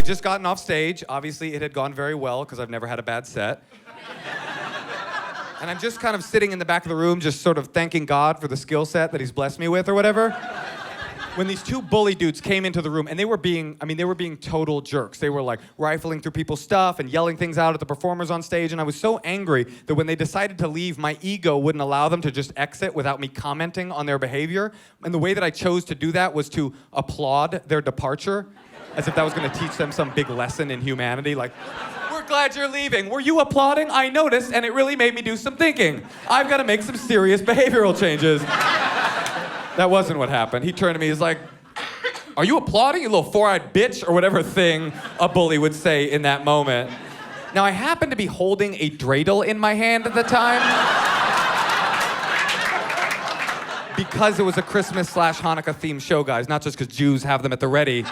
had just gotten off stage. Obviously, it had gone very well because I've never had a bad set. And I'm just kind of sitting in the back of the room, just sort of thanking God for the skill set that he's blessed me with or whatever. When these two bully dudes came into the room, and they were being total jerks. They were like rifling through people's stuff and yelling things out at the performers on stage, and I was so angry that when they decided to leave, my ego wouldn't allow them to just exit without me commenting on their behavior. And the way that I chose to do that was to applaud their departure, as if that was gonna teach them some big lesson in humanity, like, we're glad you're leaving. Were you applauding? I noticed, and it really made me do some thinking. I've gotta make some serious behavioral changes. That wasn't what happened. He turned to me, he's like, are you applauding, you little four-eyed bitch? Or whatever thing a bully would say in that moment. Now, I happened to be holding a dreidel in my hand at the time. Because it was a Christmas/Hanukkah themed show, guys, not just because Jews have them at the ready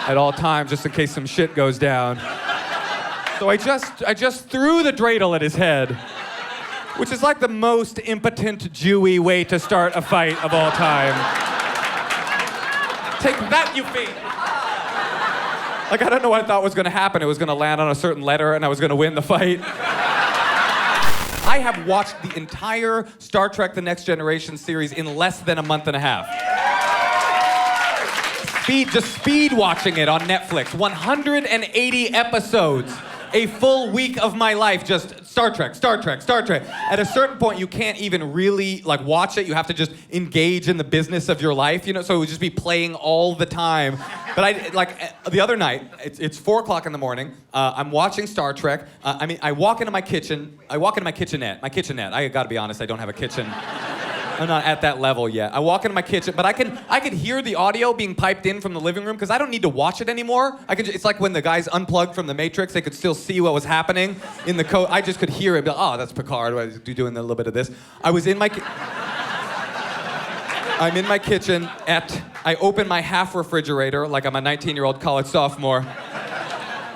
at all times, just in case some shit goes down. So I just threw the dreidel at his head, which is like the most impotent Jewy way to start a fight of all time. Take that, you fiend! Like, I don't know what I thought was gonna happen. It was gonna land on a certain letter and I was gonna win the fight. I have watched the entire Star Trek The Next Generation series in less than a month and a half. Just speed watching it on Netflix. 180 episodes. A full week of my life, just Star Trek, Star Trek, Star Trek. At a certain point, you can't even really watch it. You have to just engage in the business of your life, so it would just be playing all the time. But the other night, it's 4:00 in the morning. I'm watching Star Trek. I walk into my kitchen. I walk into my kitchenette. I gotta be honest, I don't have a kitchen. I'm not at that level yet. I walk into my kitchen, but I can hear the audio being piped in from the living room because I don't need to watch it anymore. It's like when the guys unplugged from the Matrix, they could still see what was happening in the code. I just could hear it. Be like, oh, that's Picard. I'm doing a little bit of this. I'm in my kitchen. I open my half refrigerator like I'm a 19-year-old college sophomore.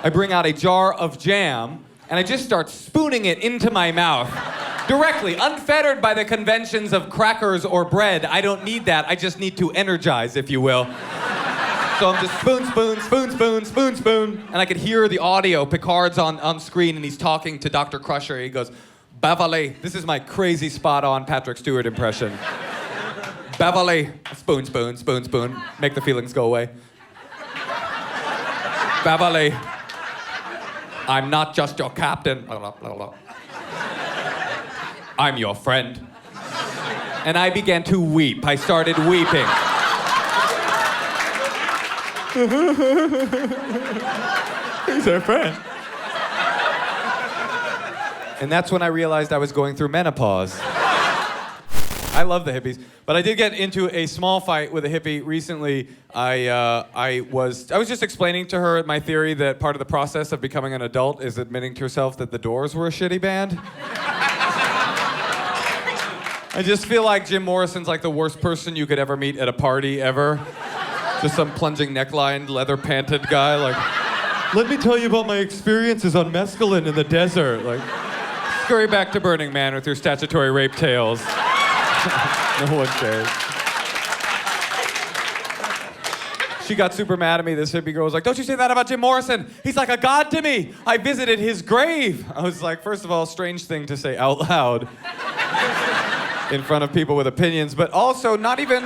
I bring out a jar of jam and I just start spooning it into my mouth. Directly, unfettered by the conventions of crackers or bread. I don't need that. I just need to energize, if you will. So I'm just spoon, spoon, spoon, spoon, spoon, spoon. And I could hear the audio. Picard's on screen, and he's talking to Dr. Crusher. He goes, Beverly. This is my crazy spot-on Patrick Stewart impression. Beverly. Spoon, spoon, spoon, spoon. Make the feelings go away. Beverly. I'm not just your captain. Blah, blah, blah. I'm your friend. And I began to weep. I started weeping. He's our friend. And that's when I realized I was going through menopause. I love the hippies, but I did get into a small fight with a hippie recently. I was just explaining to her my theory that part of the process of becoming an adult is admitting to yourself that the Doors were a shitty band. I just feel like Jim Morrison's like the worst person you could ever meet at a party ever. Just some plunging neckline, leather panted guy, like, let me tell you about my experiences on mescaline in the desert. Like, scurry back to Burning Man with your statutory rape tales. No one cares. She got super mad at me. This hippie girl was like, don't you say that about Jim Morrison. He's like a god to me. I visited his grave. I was like, first of all, strange thing to say out loud in front of people with opinions, but also not even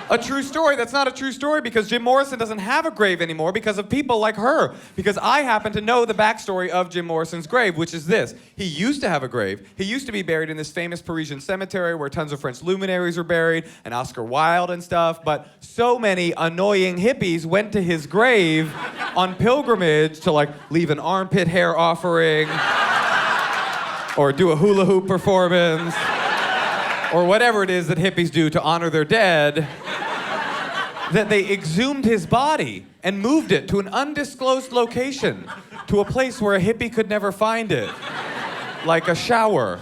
a true story. That's not a true story because Jim Morrison doesn't have a grave anymore because of people like her. Because I happen to know the backstory of Jim Morrison's grave, which is this. He used to have a grave. He used to be buried in this famous Parisian cemetery where tons of French luminaries were buried and Oscar Wilde and stuff, but so many annoying hippies went to his grave on pilgrimage to leave an armpit hair offering or do a hula hoop performance or whatever it is that hippies do to honor their dead, that they exhumed his body and moved it to an undisclosed location, to a place where a hippie could never find it, like a shower,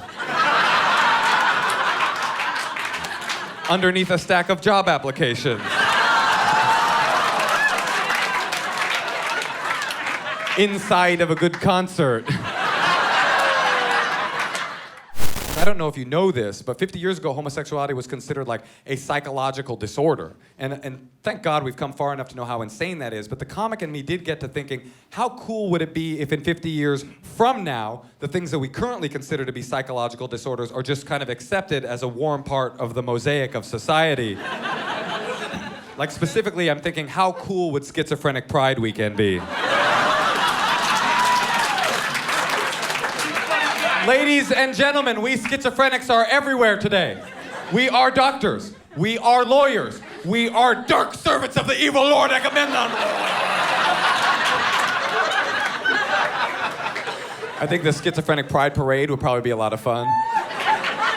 underneath a stack of job applications, inside of a good concert. I don't know if you know this, but 50 years ago, homosexuality was considered like a psychological disorder. And thank God we've come far enough to know how insane that is. But the comic in me did get to thinking, how cool would it be if in 50 years from now, the things that we currently consider to be psychological disorders are just kind of accepted as a warm part of the mosaic of society? Like specifically, I'm thinking, how cool would Schizophrenic Pride Weekend be? Ladies and gentlemen, we schizophrenics are everywhere today. We are doctors. We are lawyers. We are dark servants of the evil Lord Agamemnon. I think the Schizophrenic Pride Parade would probably be a lot of fun.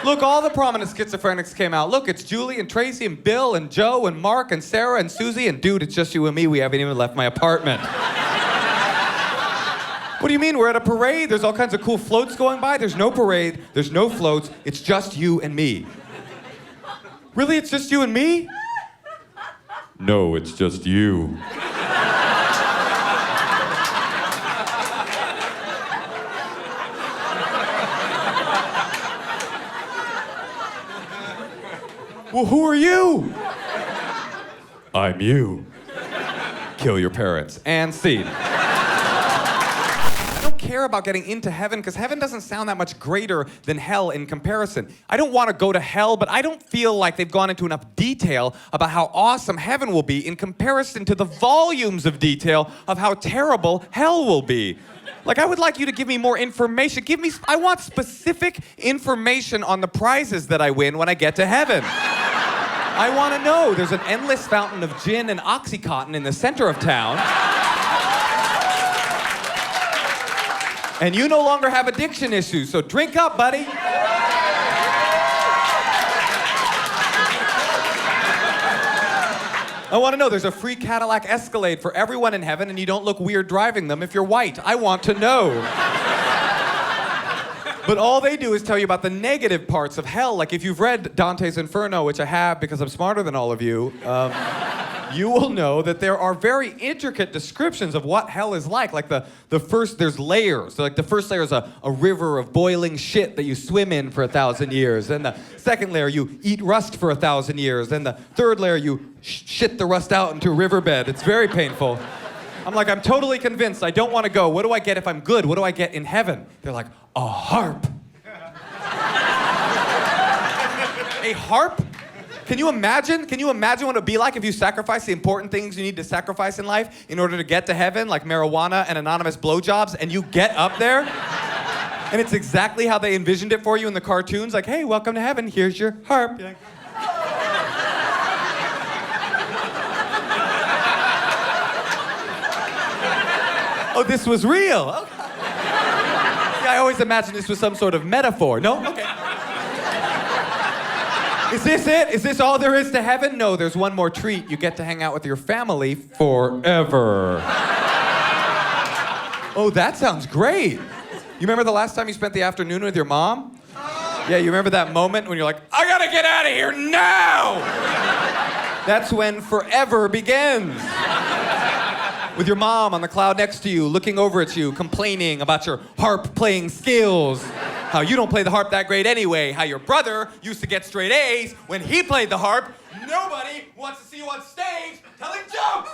Look, all the prominent schizophrenics came out. Look, it's Julie and Tracy and Bill and Joe and Mark and Sarah and Susie and dude, it's just you and me. We haven't even left my apartment. What do you mean? We're at a parade. There's all kinds of cool floats going by. There's no parade. There's no floats. It's just you and me. Really? It's just you and me? No, it's just you. Well, who are you? I'm you. Kill your parents. And scene. I don't care about getting into heaven because heaven doesn't sound that much greater than hell in comparison. I don't want to go to hell, but I don't feel like they've gone into enough detail about how awesome heaven will be in comparison to the volumes of detail of how terrible hell will be. Like, I would like you to give me more information. I want specific information on the prizes that I win when I get to heaven. I want to know. There's an endless fountain of gin and Oxycontin in the center of town. And you no longer have addiction issues, so drink up, buddy. I want to know, there's a free Cadillac Escalade for everyone in heaven, and you don't look weird driving them if you're white. I want to know. But all they do is tell you about the negative parts of hell. Like if you've read Dante's Inferno, which I have because I'm smarter than all of you, you will know that there are very intricate descriptions of what hell is like. Like the first, there's layers. So like the first layer is a river of boiling shit that you swim in for 1,000 years. Then the second layer, you eat rust for 1,000 years. Then the third layer, you shit the rust out into a riverbed. It's very painful. I'm like, I'm totally convinced. I don't want to go. What do I get if I'm good? What do I get in heaven? They're like, a harp. A harp? Can you imagine? Can you imagine what it would be like if you sacrifice the important things you need to sacrifice in life in order to get to heaven, like marijuana and anonymous blowjobs, and you get up there? And it's exactly how they envisioned it for you in the cartoons. Like, hey, welcome to heaven. Here's your harp. You're like, oh, this was real. Okay. See, I always imagined this was some sort of metaphor. No? Okay. Is this it? Is this all there is to heaven? No, there's one more treat. You get to hang out with your family forever. Oh, that sounds great. You remember the last time you spent the afternoon with your mom? Yeah, you remember that moment when you're like, I gotta get out of here now! That's when forever begins. With your mom on the cloud next to you, looking over at you, complaining about your harp playing skills. How you don't play the harp that great anyway. How your brother used to get straight A's when he played the harp. Nobody wants to see you on stage telling jokes!